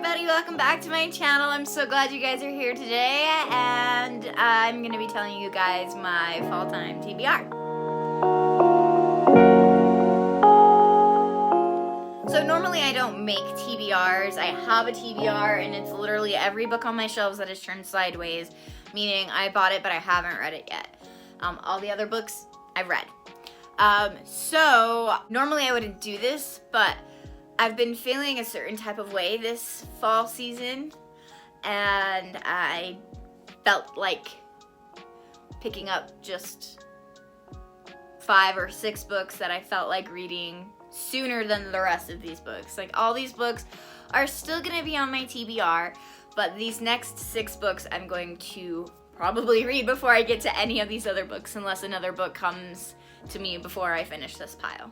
everybody, welcome back to my channel. I'm so glad you guys are here today, and I'm going to be telling you guys my fall time TBR. So normally I don't make TBRs. I have a TBR and it's literally every book on my shelves that is turned sideways, meaning I bought it but I haven't read it yet. All the other books I've read. So normally I wouldn't do this, but I've been feeling a certain type of way this fall season, and I felt like picking up just 5 or 6 books that I felt like reading sooner than the rest of these books. Like, all these books are still gonna be on my TBR, but these next 6 books I'm going to probably read before I get to any of these other books, unless another book comes to me before I finish this pile.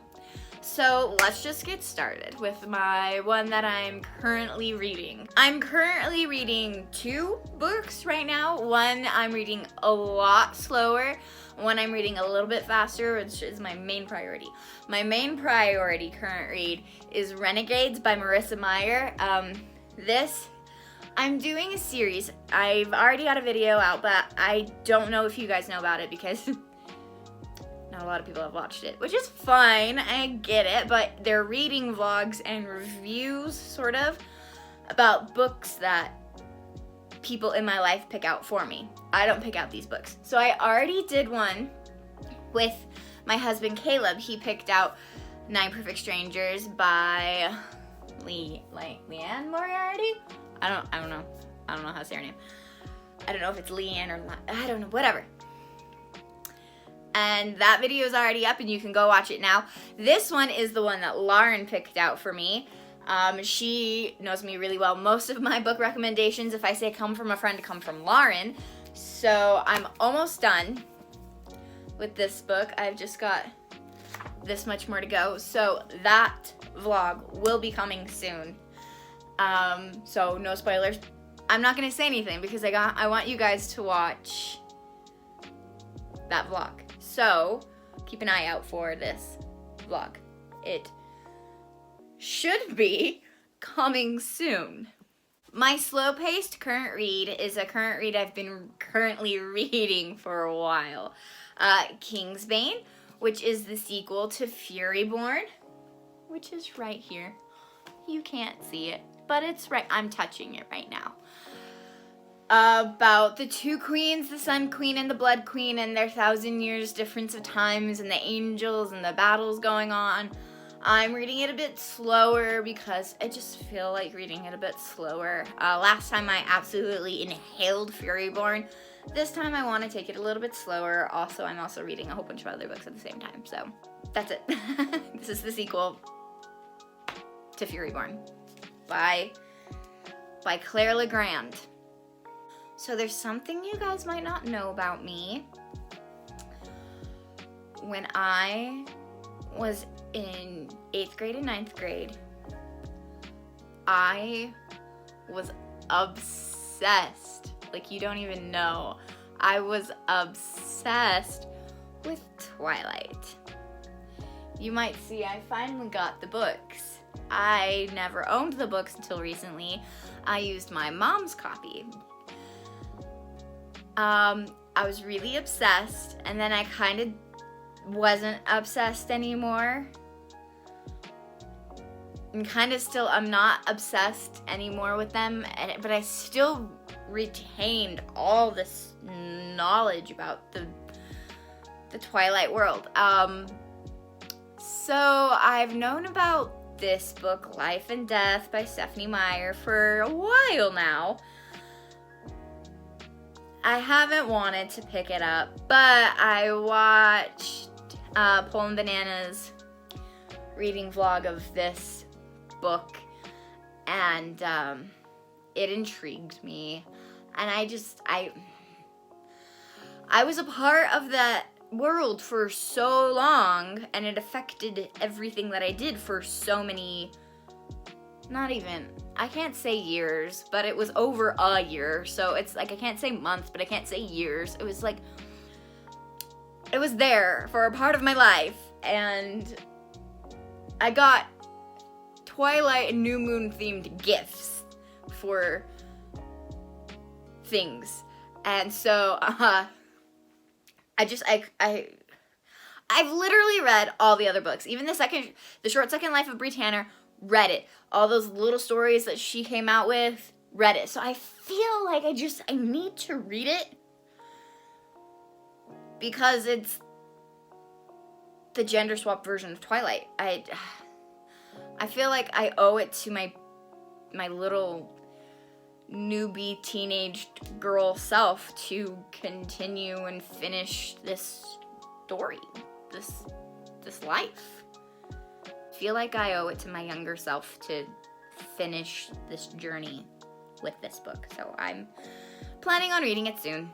So let's just get started with my one that I'm currently reading. I'm currently reading 2 books right now. One I'm reading a lot slower, one I'm reading a little bit faster, which is my main priority. My main priority current read is Renegades by Marissa Meyer. I'm doing a series. I've already got a video out, but I don't know if you guys know about it because not a lot of people have watched it, which is fine, I get it, but they're reading vlogs and reviews, sort of, about books that people in my life pick out for me. I don't pick out these books. So I already did one with my husband Caleb. He picked out 9 Perfect Strangers by Leanne Moriarty? I don't know. I don't know how to say her name. I don't know if it's Leanne or I don't know, whatever. And that video is already up and you can go watch it now. This one is the one that Lauren picked out for me. She knows me really well. Most of my book recommendations, if I say come from a friend, come from Lauren. So I'm almost done with this book. I've just got this much more to go. So that vlog will be coming soon. So no spoilers. I'm not gonna say anything because I want you guys to watch that vlog. So keep an eye out for this vlog. It should be coming soon. My slow-paced current read is a current read I've been currently reading for a while. Bane, which is the sequel to Furyborn, which is right here. You can't see it, but it's right. I'm touching it right now. About the 2 queens, the Sun Queen and the Blood Queen, and their 1,000 years difference of times, and the angels and the battles going on. I'm reading it a bit slower because I just feel like reading it a bit slower. Last time I absolutely inhaled Furyborn. This time I want to take it a little bit slower. Also, I'm also reading a whole bunch of other books at the same time, so that's it. This is the sequel to Furyborn by Claire Legrand. So there's something you guys might not know about me. When I was in 8th grade and 9th grade, I was obsessed. Like, you don't even know. I was obsessed with Twilight. You might see I finally got the books. I never owned the books until recently. I used my mom's copy. I was really obsessed, and then I kind of wasn't obsessed anymore. And kind of still, I'm not obsessed anymore with them, but I still retained all this knowledge about the Twilight world. So I've known about this book, Life and Death by Stephenie Meyer, for a while now. I haven't wanted to pick it up, but I watched Pole and Banana's reading vlog of this book, and it intrigued me. And I was a part of that world for so long, and it affected everything that I did for so many, I can't say years, but it was over a year. So it's like, I can't say months, but I can't say years. It was like, it was there for a part of my life, and I got Twilight and New Moon themed gifts for things. And so I've literally read all the other books, even the Short Second Life of Brie Tanner, read it. All those little stories that she came out with, read it. So I feel like I need to read it because it's the gender swap version of Twilight. I feel like I owe it to my little newbie teenage girl self to continue and finish this story, this life. I feel like I owe it to my younger self to finish this journey with this book. So I'm planning on reading it soon.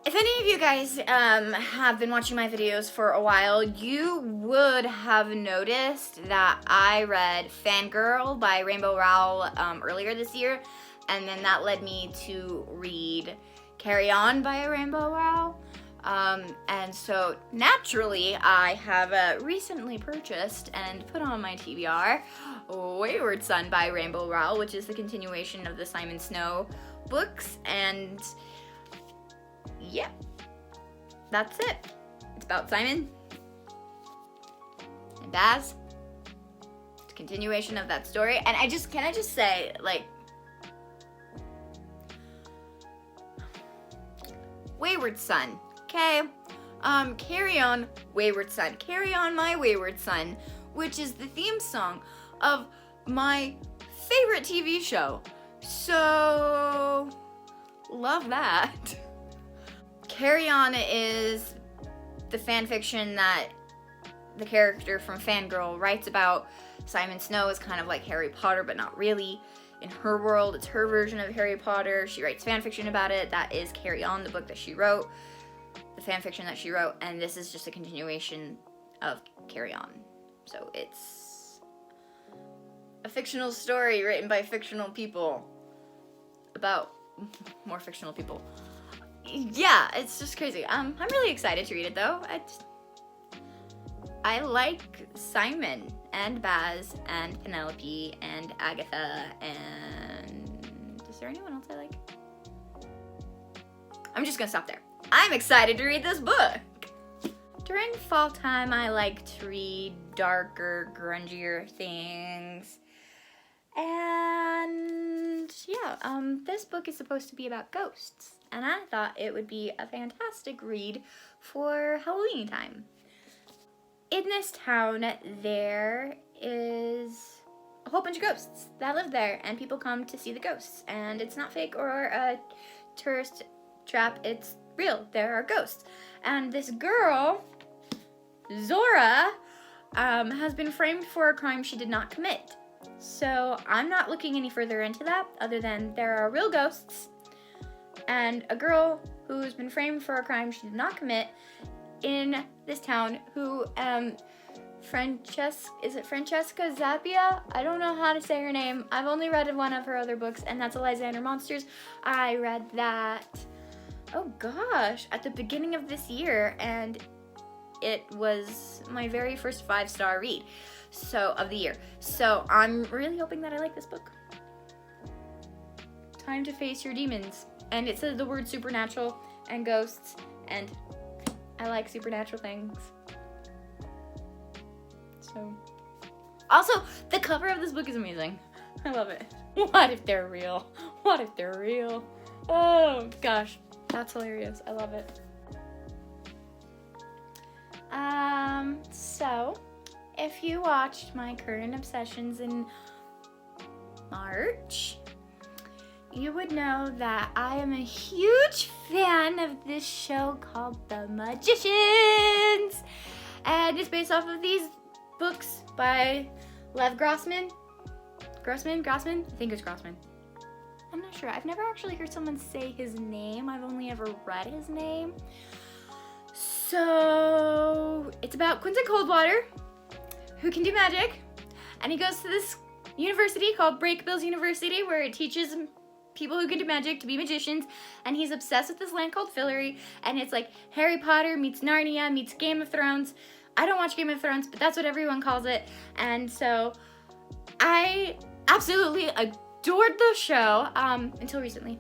If any of you guys have been watching my videos for a while, you would have noticed that I read Fangirl by Rainbow Rowell earlier this year, and then that led me to read Carry On by Rainbow Rowell. And so naturally I have recently purchased and put on my TBR Wayward Son by Rainbow Rowell, which is the continuation of the Simon Snow books, and yeah, that's it. It's about Simon and Baz. It's a continuation of that story. And can I just say, like, Wayward Son, okay? Carry On, Wayward Son. Carry On, My Wayward Son, which is the theme song of my favorite TV show. So, love that. Carry On is the fan fiction that the character from Fangirl writes about. Simon Snow is kind of like Harry Potter, but not really. In her world, it's her version of Harry Potter. She writes fan fiction about it. That is Carry On, the book that she wrote, the fan fiction that she wrote, and this is just a continuation of Carry On. So it's a fictional story written by fictional people about more fictional people. Yeah, it's just crazy. I'm really excited to read it though. I like Simon and Baz and Penelope and Agatha, and is there anyone else I like? I'm just gonna stop there. I'm excited to read this book. During fall time, I like to read darker, grungier things. And yeah, this book is supposed to be about ghosts, and I thought it would be a fantastic read for Halloween time. In this town, there is a whole bunch of ghosts that live there, and people come to see the ghosts, and it's not fake or a tourist trap, it's real. There are ghosts. And this girl, Zora, has been framed for a crime she did not commit. So I'm not looking any further into that other than there are real ghosts and a girl who's been framed for a crime she did not commit in this town who, Francesca Zappia? I don't know how to say her name. I've only read one of her other books, and that's Alexander Monsters. I read that, oh gosh, at the beginning of this year, and it was my very first 5-star read of the year. So I'm really hoping that I like this book. Time to face your demons. And it says the word supernatural and ghosts, and I like supernatural things. So, also, the cover of this book is amazing. I love it. What if they're real? What if they're real? Oh gosh, that's hilarious. I love it. So, if you watched my current obsessions in March, you would know that I am a huge fan of this show called The Magicians. And it's based off of these books by Lev Grossman. Grossman? I think it's Grossman. I'm not sure. I've never actually heard someone say his name. I've only ever read his name. So, it's about Quentin Coldwater, who can do magic. And he goes to this university called Breakbills University, where it teaches people who can do magic to be magicians, and he's obsessed with this land called Fillory, and it's like Harry Potter meets Narnia meets Game of Thrones. I don't watch Game of Thrones, but that's what everyone calls it, and so I absolutely adored the show, until recently.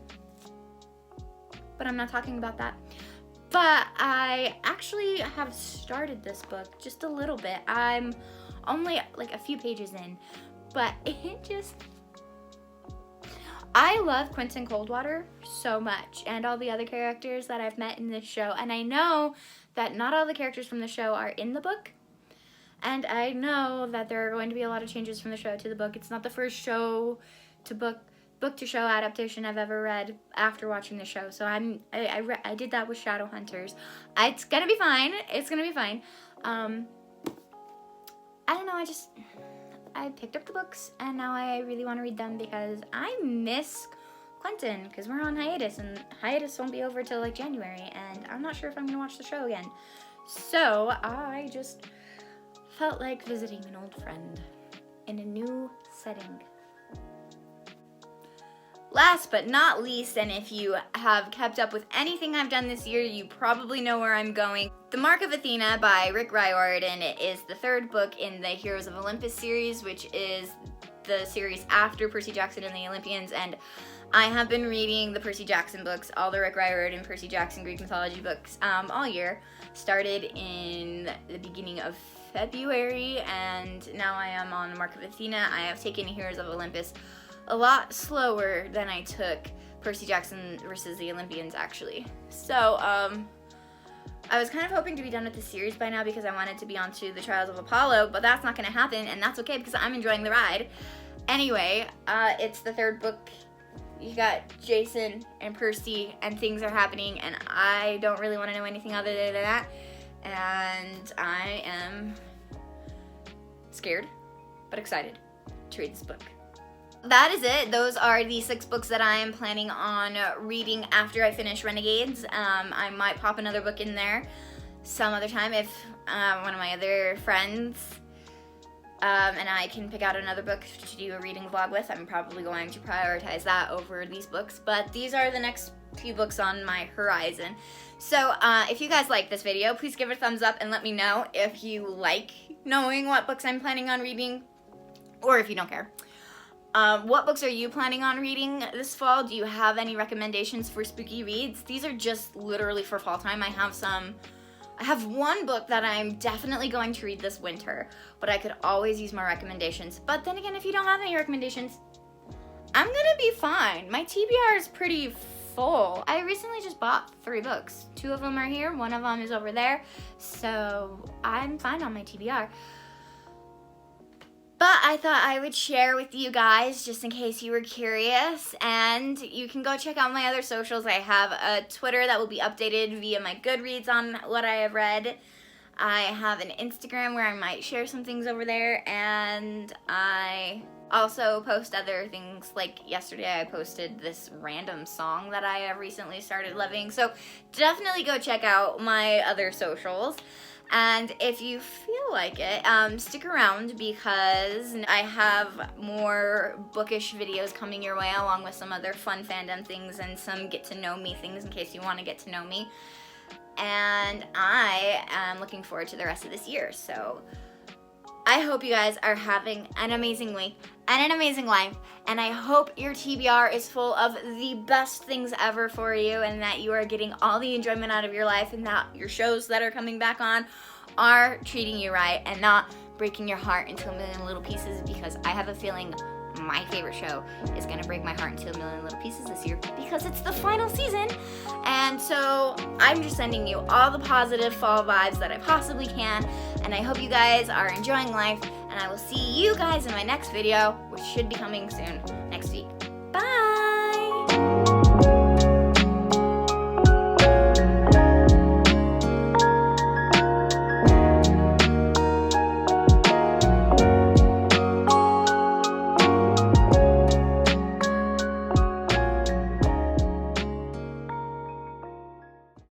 But I'm not talking about that. But I actually have started this book just a little bit. I'm only like a few pages in, but I love Quentin Coldwater so much and all the other characters that I've met in this show. And I know that not all the characters from the show are in the book. And I know that there are going to be a lot of changes from the show to the book. It's not the first show to book to show adaptation I've ever read after watching the show. So I did that with Shadowhunters. It's gonna be fine. It's gonna be fine. I don't know. I picked up the books and now I really want to read them because I miss Quentin because we're on hiatus and hiatus won't be over till like January and I'm not sure if I'm gonna watch the show again. So I just felt like visiting an old friend in a new setting. Last but not least, and if you have kept up with anything I've done this year, you probably know where I'm going. The Mark of Athena by Rick Riordan is the third book in the Heroes of Olympus series, which is the series after Percy Jackson and the Olympians, and I have been reading the Percy Jackson books, all the Rick Riordan Percy Jackson Greek mythology books, all year. Started in the beginning of February, and now I am on the Mark of Athena. I have taken Heroes of Olympus a lot slower than I took Percy Jackson versus the Olympians, actually. So, I was kind of hoping to be done with the series by now because I wanted to be on to the Trials of Apollo, but that's not going to happen, and that's okay because I'm enjoying the ride. Anyway, it's the third book. You got Jason and Percy, and things are happening, and I don't really want to know anything other than that, and I am scared, but excited to read this book. That is it. Those are the 6 books that I am planning on reading after I finish Renegades. I might pop another book in there some other time if one of my other friends and I can pick out another book to do a reading vlog with. I'm probably going to prioritize that over these books, but these are the next few books on my horizon. So if you guys like this video, please give it a thumbs up and let me know if you like knowing what books I'm planning on reading, or if you don't care. What books are you planning on reading this fall? Do you have any recommendations for spooky reads? These are just literally for fall time. I have one book that I'm definitely going to read this winter, but I could always use more recommendations. But then again, if you don't have any recommendations, I'm gonna be fine. My TBR is pretty full. I recently just bought 3 books. 2 of them are here, 1 of them is over there, so I'm fine on my TBR. But I thought I would share with you guys just in case you were curious, and you can go check out my other socials. I have a Twitter that will be updated via my Goodreads on what I have read. I have an Instagram where I might share some things over there, and I also post other things. Like yesterday I posted this random song that I have recently started loving, so definitely go check out my other socials. And if you feel like it, stick around because I have more bookish videos coming your way along with some other fun fandom things and some get to know me things in case you want to get to know me. And I am looking forward to the rest of this year. So I hope you guys are having an amazing week and an amazing life, and I hope your TBR is full of the best things ever for you and that you are getting all the enjoyment out of your life and that your shows that are coming back on are treating you right and not breaking your heart into a million little pieces, because I have a feeling my favorite show is going to break my heart into a million little pieces this year because it's the final season. And so I'm just sending you all the positive fall vibes that I possibly can, and I hope you guys are enjoying life, and I will see you guys in my next video, which should be coming soon.